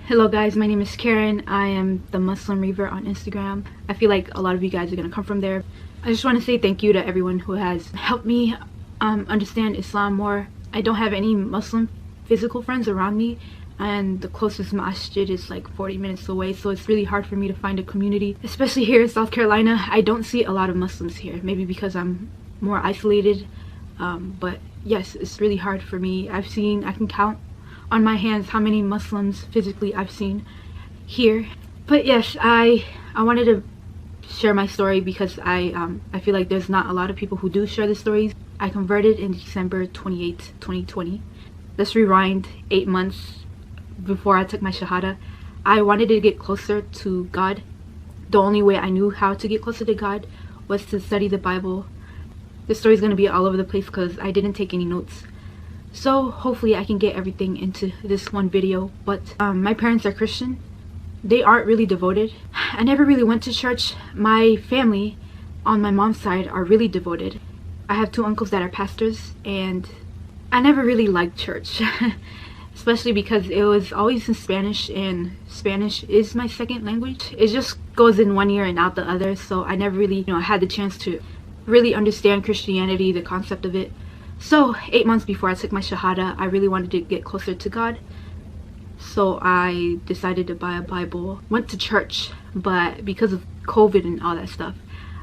Hello guys, my name is Karen. I am the Muslim Reaver on Instagram. I feel like a lot of you guys are gonna come from there. I just want to say thank you to everyone who has helped me understand Islam more. I don't have any Muslim physical friends around me, and the closest masjid is like 40 minutes away, so it's really hard for me to find a community, especially here in South Carolina. I don't see a lot of Muslims here, maybe because I'm more isolated, but yes, it's really hard for me. I can count on my hands how many Muslims physically I've seen here. But yes, I wanted to share my story because I feel like there's not a lot of people who do share the stories. I converted in December 28th, 2020. Let's rewind 8 months before I took my Shahada. I wanted to get closer to God. The only way I knew how to get closer to God was to study the Bible. This story is going to be all over the place because I didn't take any notes. So hopefully I can get everything into this one video. But my parents are Christian. They aren't really devoted. I never really went to church. My family on my mom's side are really devoted. I have 2 uncles that are pastors, and I never really liked church. Especially because it was always in Spanish, and Spanish is my second language. It just goes in one ear and out the other, so I never really had the chance to really understand Christianity, the concept of it. So 8 months before I took my Shahada, I really wanted to get closer to God. So I decided to buy a Bible, went to church, but because of COVID and all that stuff,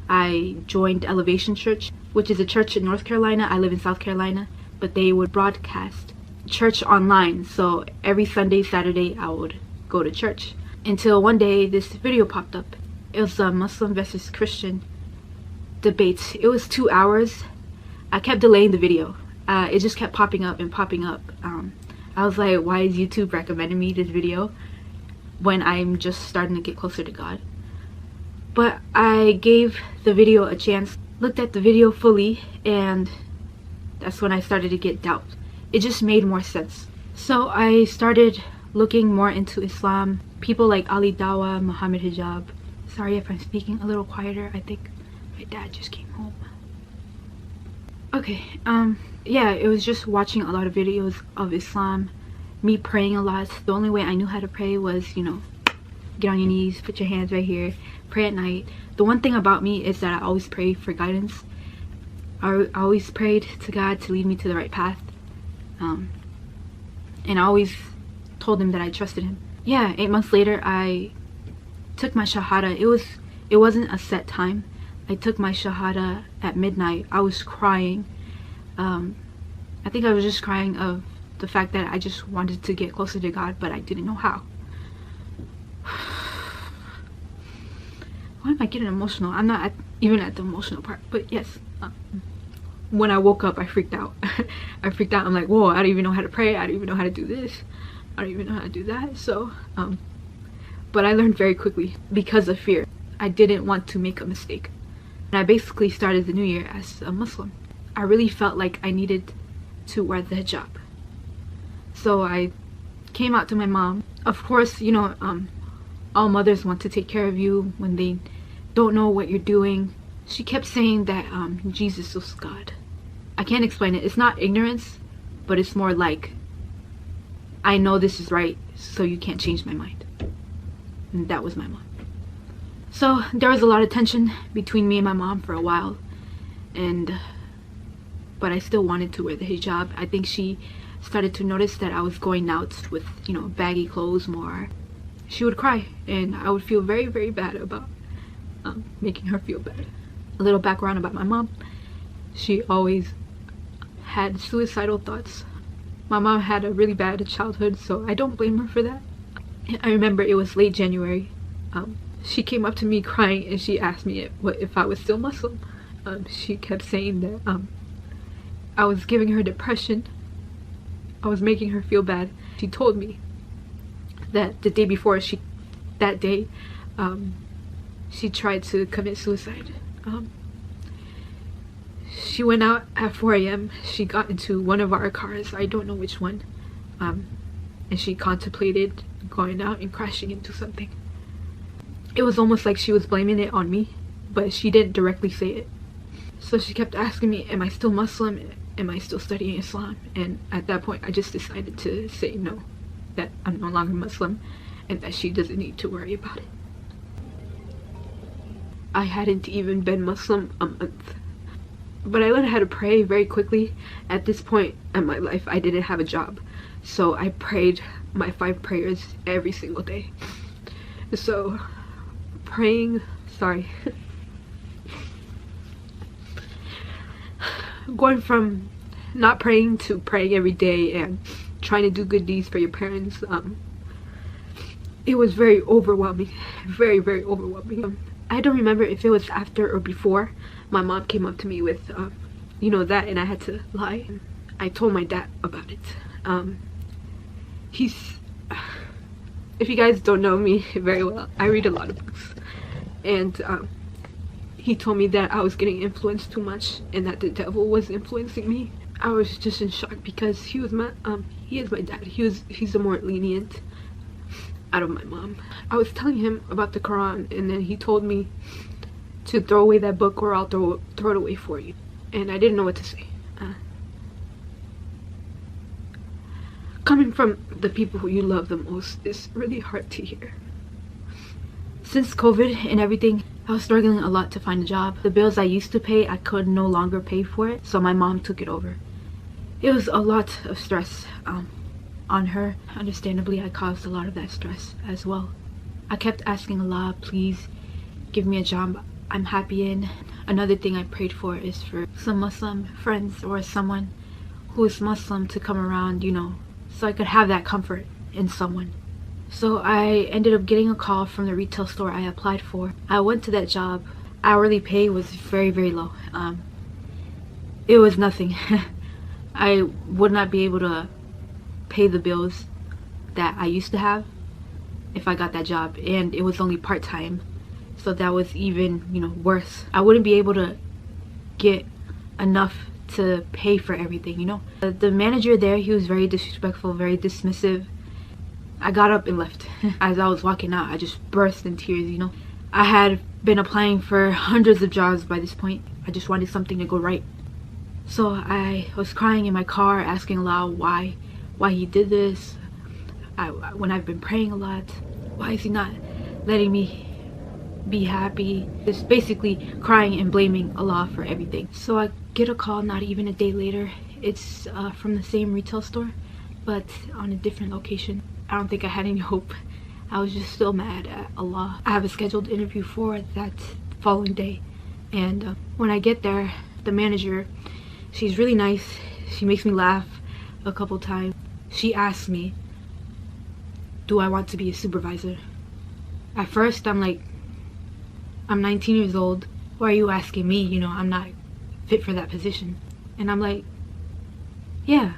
I joined Elevation Church, which is a church in North Carolina. I live in South Carolina, but they would broadcast church online. So every Sunday, Saturday, I would go to church. Until one day, this video popped up. It was a Muslim versus Christian debate. It was 2 hours. I kept delaying the video. It just kept popping up and popping up. I was like, why is YouTube recommending me this video when I'm just starting to get closer to God? But I gave the video a chance, looked at the video fully, and that's when I started to get doubt. It just made more sense. So I started looking more into Islam. People like Ali Dawah, Muhammad Hijab. Sorry if I'm speaking a little quieter. I think my dad just came home. Okay, yeah, it was just watching a lot of videos of Islam, me praying a lot. The only way I knew how to pray was, get on your knees, put your hands right here, pray at night. The one thing about me is that I always pray for guidance. I always prayed to God to lead me to the right path. And I always told him that I trusted him. Yeah, 8 months later, I took my Shahada. It wasn't a set time. I took my Shahada at midnight. I was crying. I think I was just crying of the fact that I just wanted to get closer to God, but I didn't know how. Why am I getting emotional? I'm not even at the emotional part, but yes. When I woke up, I freaked out. I freaked out. I'm like, whoa, I don't even know how to pray. I don't even know how to do this. I don't even know how to do that. So, but I learned very quickly because of fear. I didn't want to make a mistake. And I basically started the new year as a Muslim. I really felt like I needed to wear the hijab. So I came out to my mom. Of course, all mothers want to take care of you when they don't know what you're doing. She kept saying that Jesus was God. I can't explain it. It's not ignorance, but it's more like, I know this is right, so you can't change my mind. And that was my mom. So there was a lot of tension between me and my mom for a while, but I still wanted to wear the hijab. I think she started to notice that I was going out with baggy clothes more. She would cry, and I would feel very, very bad about making her feel bad. A little background about my mom: she always had suicidal thoughts. My mom had a really bad childhood, so I don't blame her for that. I remember it was late January. She came up to me crying, and she asked me if I was still Muslim. She kept saying that I was giving her depression. I was making her feel bad. She told me that the day before she tried to commit suicide. She went out at 4 a.m. She got into one of our cars, I don't know which one, and she contemplated going out and crashing into something. It was almost like she was blaming it on me, but she didn't directly say it. So she kept asking me, am I still Muslim? Am I still studying Islam? And at that point I just decided to say no, that I'm no longer Muslim. and that she doesn't need to worry about it. I hadn't even been Muslim a month, but I learned how to pray very quickly. At this point in my life, I didn't have a job, so I prayed my 5 prayers every single day. So praying, going from not praying to praying every day and trying to do good deeds for your parents, it was very overwhelming, very overwhelming. I don't remember if it was after or before my mom came up to me with you know, that, and I had to lie. I told my dad about it. If you guys don't know me very well, I read a lot of books, and he told me that I was getting influenced too much and that the devil was influencing me. I was just in shock because he is my dad. He's the more lenient out of my mom. I was telling him about the Quran, and then he told me to throw away that book or I'll throw it away for you. And I didn't know what to say. Coming from the people who you love the most is really hard to hear. Since COVID and everything, I was struggling a lot to find a job. The bills I used to pay, I could no longer pay for it, so my mom took it over. It was a lot of stress on her. Understandably, I caused a lot of that stress as well. I kept asking Allah, please give me a job I'm happy in. Another thing I prayed for is for some Muslim friends or someone who is Muslim to come around, you know, so I could have that comfort in someone. So I ended up getting a call from the retail store I applied for. I went to that job. Hourly pay was very low. It was nothing. I would not be able to pay the bills that I used to have if I got that job, and it was only part-time, so that was even, you know, worse. I wouldn't be able to get enough to pay for everything, you know. The manager there, he was very disrespectful, very dismissive. I got up and left. As I was walking out, I just burst in tears, you know. I had been applying for hundreds of jobs by this point. I just wanted something to go right. So I was crying in my car, asking Allah why he did this. When I've been praying a lot, why is he not letting me be happy? Just basically crying and blaming Allah for everything. So I get a call not even a day later. It's from the same retail store, but on a different location. I don't think I had any hope. I was just still mad at Allah. I have a scheduled interview for that following day, and when I get there, the manager, she's really nice. She makes me laugh a couple times. She asked me, do I want to be a supervisor? At first, I'm like, I'm 19 years old. Why are you asking me? You know, I'm not fit for that position. And I'm like, yeah.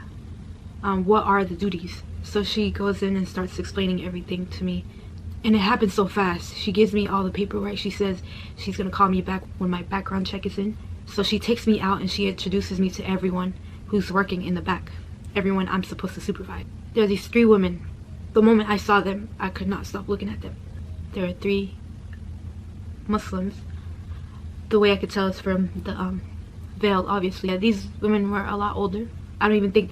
What are the duties? So she goes in and starts explaining everything to me. And it happens so fast. She gives me all the paperwork. She says she's gonna call me back when my background check is in. So she takes me out and she introduces me to everyone who's working in the back. Everyone I'm supposed to supervise. There are these 3 women. The moment I saw them, I could not stop looking at them. There are 3 Muslims. The way I could tell is from the veil, obviously. Yeah, these women were a lot older. I don't even think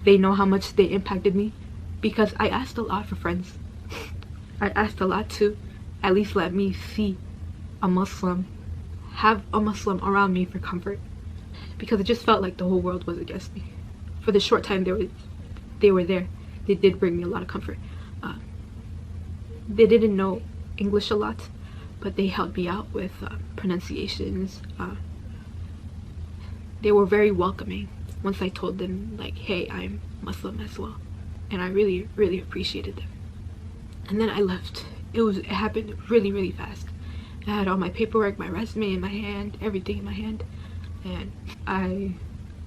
they know how much they impacted me, because I asked a lot for friends. I asked a lot to at least let me see a Muslim, have a Muslim around me for comfort, because it just felt like the whole world was against me. For the short time they were there, they did bring me a lot of comfort. They didn't know English a lot, but they helped me out with pronunciations. They were very welcoming once I told them, like, hey, I'm Muslim as well. And I really appreciated them. And then I left. It happened really fast. I had all my paperwork, my resume in my hand, everything in my hand, and I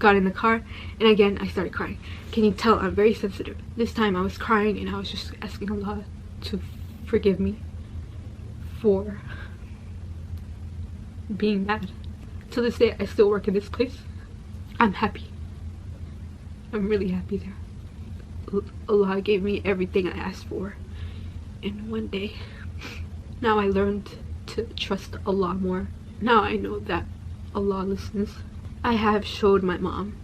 got in the car, and again I started crying. Can you tell I'm very sensitive? This time I was crying and I was just asking Allah to forgive me for being mad. To this day, I still work in this place. I'm happy. I'm really happy there. Allah gave me everything I asked for in one day. Now I learned to trust Allah more. Now I know that Allah listens. I have showed my mom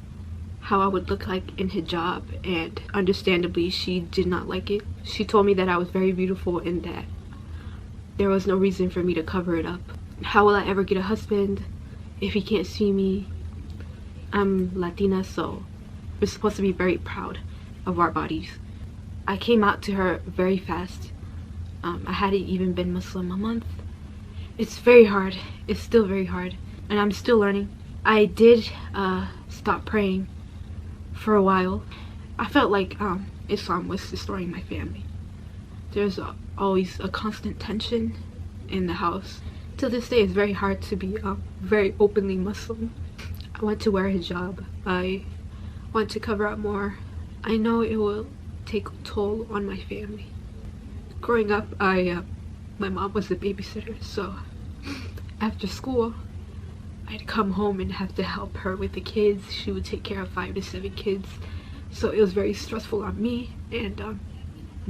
how I would look like in hijab, and understandably she did not like it. She told me that I was very beautiful and that there was no reason for me to cover it up. How will I ever get a husband if he can't see me? I'm Latina, so we're supposed to be very proud of our bodies. I came out to her very fast. I hadn't even been Muslim a month. It's very hard. It's still very hard, and I'm still learning. I did stop praying for a while. I felt like Islam was destroying my family. There's always a constant tension in the house. To this day, it's very hard to be very openly Muslim. I want to wear a hijab. I want to cover up more. I know it will take a toll on my family. Growing up, my mom was the babysitter, so after school, I'd come home and have to help her with the kids. She would take care of 5 to 7 kids, so it was very stressful on me, and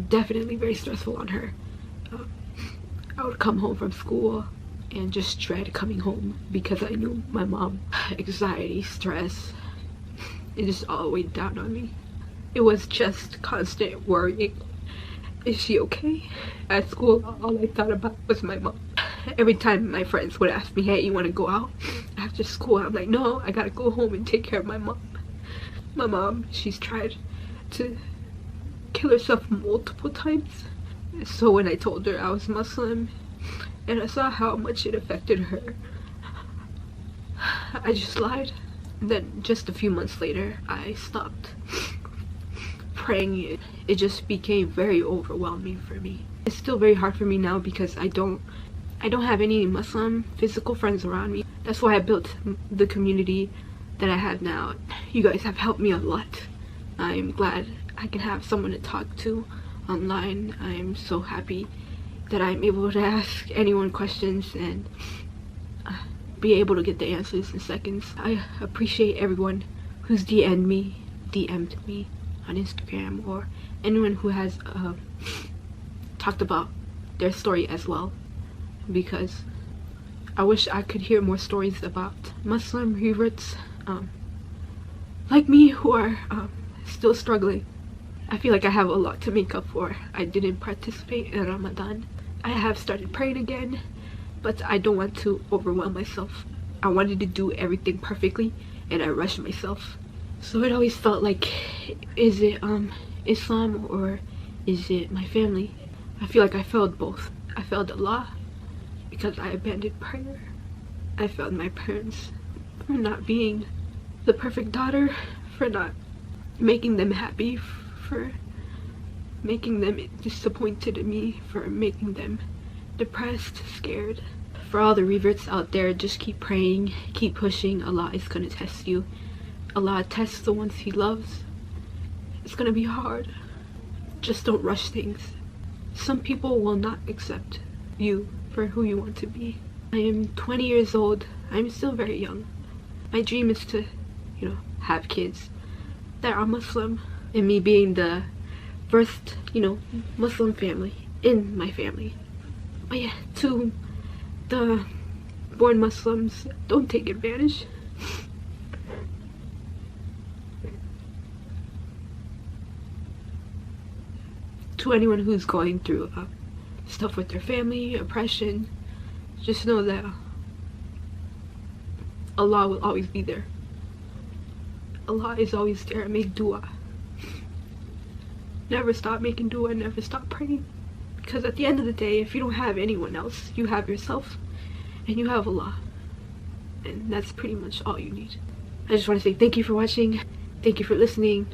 definitely very stressful on her. I would come home from school and just dread coming home because I knew my mom. Anxiety, stress, it just all weighed down on me. It was just constant worrying. Is she okay? At school, all I thought about was my mom. Every time my friends would ask me, hey, you want to go out after school? I'm like, no, I gotta go home and take care of my mom. My mom, she's tried to kill herself multiple times. So when I told her I was Muslim and I saw how much it affected her, I just lied. And then just a few months later, I stopped praying. It just became very overwhelming for me. It's still very hard for me now because I don't have any Muslim physical friends around me. That's why I built the community that I have now. You guys have helped me a lot. I'm glad I can have someone to talk to online. I'm so happy that I'm able to ask anyone questions and be able to get the answers in seconds. I appreciate everyone who's DM'd me on Instagram, or anyone who has talked about their story as well, because I wish I could hear more stories about Muslim reverts like me who are still struggling. I feel like I have a lot to make up for. I didn't participate in Ramadan. I have started praying again, but I don't want to overwhelm myself. I wanted to do everything perfectly and I rushed myself. So it always felt like, is it Islam or is it my family? I feel like I failed both. I failed Allah because I abandoned prayer. I failed my parents for not being the perfect daughter, for not making them happy, for making them disappointed in me, for making them depressed, scared. For all the reverts out there, just keep praying, keep pushing. Allah is gonna test you. Allah tests the ones he loves. It's gonna be hard. Just don't rush things. Some people will not accept you for who you want to be. I am 20 years old. I'm still very young. My dream is to, have kids that are Muslim, and me being the first, Muslim family in my family. But yeah, to the born Muslims, don't take advantage. To anyone who's going through stuff with their family, oppression, just know that Allah will always be there. Allah is always there. Make dua. Never stop making dua, never stop praying. Because at the end of the day, if you don't have anyone else, you have yourself and you have Allah. And that's pretty much all you need. I just want to say thank you for watching. Thank you for listening.